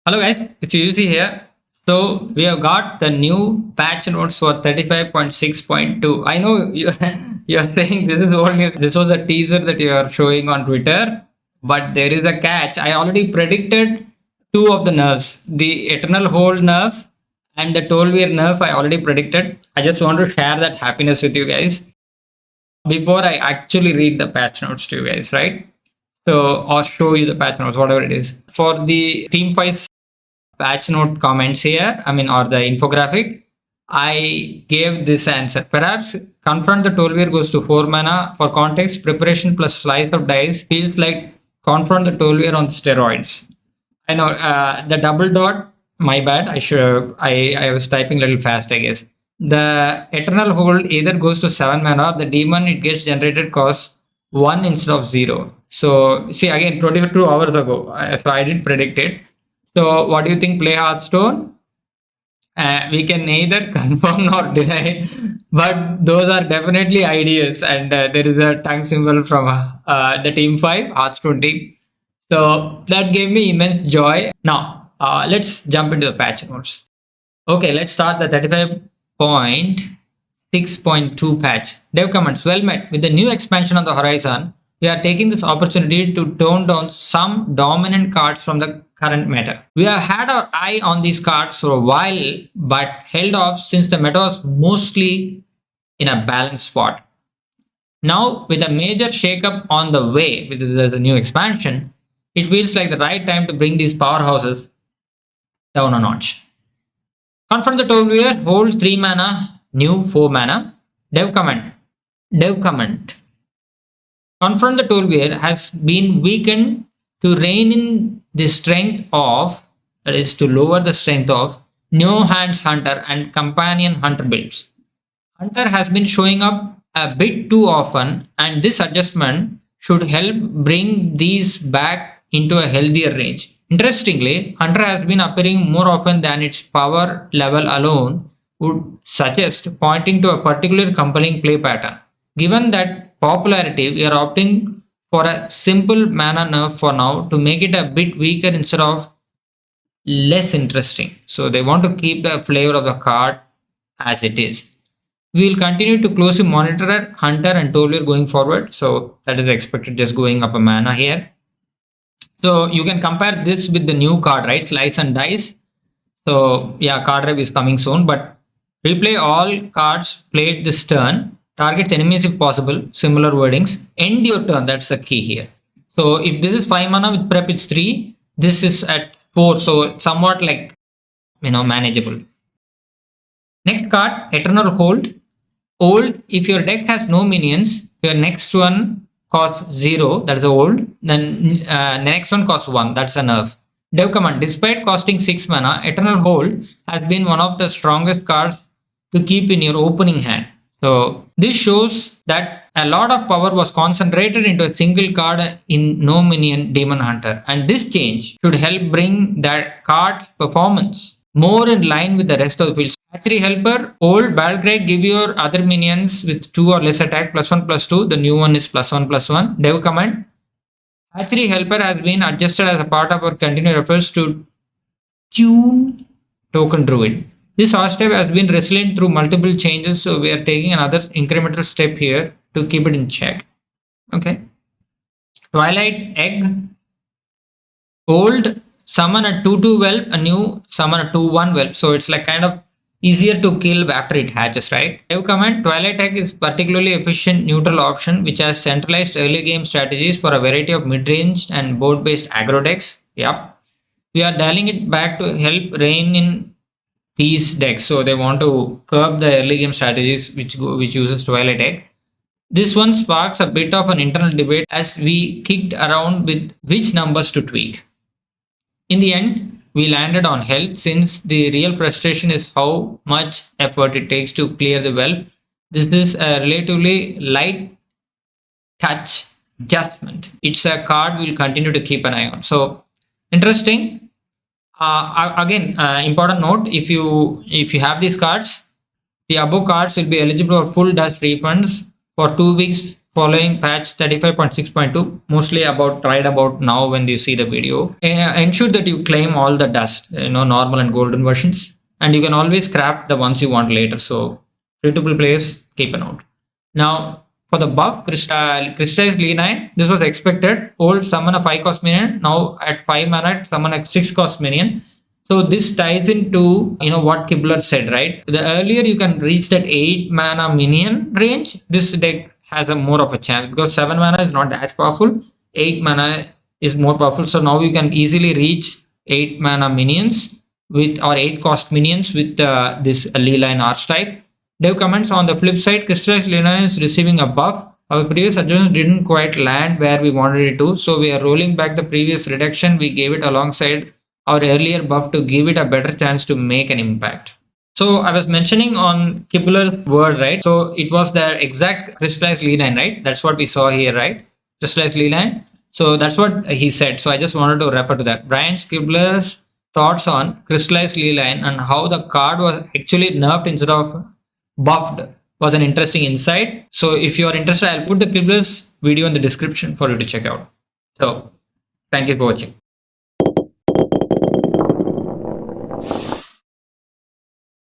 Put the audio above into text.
Hello guys, it's yoUCee here. So we have got the new patch notes for 35.6.2. I know you're saying this is old news. This was a teaser that you are showing on Twitter, but there is a catch. I already predicted two of the nerfs, the Eternal Hold nerf and the Tolweir nerf. I already predicted. I just want to share that happiness with you guys before I actually read the patch notes to you guys, right? So, or show you the patch notes, whatever it is. For the team 5 patch note comments here, or the infographic, I gave this answer. Perhaps Confront the Tolweir goes to 4 mana. For context, preparation plus slice of dice feels like Confront the Tolweir on steroids. I know the double dot, my bad. I was typing a little fast, I guess. The Eternal Hold either goes to 7 mana or the demon it gets generated costs 1 instead of 0. So, see, again, 22 hours ago, so I did predict it. So, what do you think? Play Hearthstone? We can neither confirm nor deny, but those are definitely ideas. And there is a tongue symbol from the Team 5, Hearthstone team. So, that gave me immense joy. Now, let's jump into the patch notes. Okay, let's start the 35.6.2 patch. Dev comments, well met. With the new expansion on the horizon, we are taking this opportunity to tone down some dominant cards from the current meta. We have had our eye on these cards for a while, but held off since the meta was mostly in a balanced spot. Now, with a major shakeup on the way, with there's a new expansion, it feels like the right time to bring these powerhouses down a notch. Confront the Tolweir, hold 3 mana, new 4 mana. Dev comment. Confront the Tolweir has been weakened to rein in the strength of, that is to lower the strength of, No Hands Hunter and Companion Hunter builds. Hunter has been showing up a bit too often, and this adjustment should help bring these back into a healthier range. Interestingly, Hunter has been appearing more often than its power level alone would suggest, pointing to a particular compelling play pattern. Given that popularity, we are opting for a simple mana nerf for now to make it a bit weaker instead of less interesting. So they want to keep the flavor of the card as it is. We will continue to closely monitor Hunter and Tolweir going forward. So that is expected, just going up a mana here. So you can compare this with the new card, right? Slice and Dice. So yeah, card drive is coming soon, but replay all cards played this turn. Targets enemies if possible. Similar wordings. End your turn. That's the key here. So if this is 5 mana with prep, it's 3. This is at 4. So somewhat like, manageable. Next card, Eternal Hold. Old, if your deck has no minions, your next one costs 0, that's old. Then the next one costs 1, that's a nerf. Dev command, despite costing 6 mana, Eternal Hold has been one of the strongest cards to keep in your opening hand. So this shows that a lot of power was concentrated into a single card in no minion Demon Hunter. And this change should help bring that card's performance more in line with the rest of the field. Hatchery Helper, old Balgrade, give your other minions with 2 or less attack +1/+2. The new one is +1/+1. Dev comment. Hatchery Helper has been adjusted as a part of our continued efforts to tune Token Druid. This archetype has been resilient through multiple changes, so we are taking another incremental step here to keep it in check. Okay. Twilight Egg, old, summon a 2/2 whelp, a new summon a 2/1 whelp. So it's like kind of easier to kill after it hatches, right? Dev comment, Twilight Egg is particularly efficient neutral option which has centralized early game strategies for a variety of mid-range and board-based aggro decks. Yep. We are dialing it back to help rein in these decks. So they want to curb the early game strategies which uses Twilight Egg. This one sparks a bit of an internal debate as we kicked around with which numbers to tweak. In the end, we landed on health since the real frustration is how much effort it takes to clear the well. This is a relatively light touch adjustment. It's a card we'll continue to keep an eye on. So interesting. Again, important note: if you have these cards, the above cards will be eligible for full dust refunds for 2 weeks following patch 35.6.2, mostly about right about now when you see the video. Ensure that you claim all the dust, normal and golden versions, and you can always craft the ones you want later. So free to play players, keep a note. Now for the buff, crystallized Lee9, this was expected. Old summon a 5 cost minion, now at 5 mana summon a 6 cost minion. So this ties into what Kibler said, right? The earlier you can reach that 8 mana minion range, this deck has a more of a chance because 7 mana is not as powerful. 8 mana is more powerful. So now you can easily reach 8 mana minions with or 8 cost minions with this Lee9 archetype. Dev comments on the flip side, Crystallized Lee9 is receiving a buff. Our previous adjustment didn't quite land where we wanted it to, so we are rolling back the previous reduction we gave it alongside our earlier buff to give it a better chance to make an impact. So I was mentioning on Kibler's word, right? So it was the exact crystallized Lee9, right? That's what we saw here, right? Crystallized Lee9. So that's what he said. So I just wanted to refer to that. Brian Kibler's thoughts on crystallized Lee9 and how the card was actually nerfed instead of buffed was an interesting insight. So if you are interested, I'll put the Kibler's video in the description for you to check out. So thank you for watching.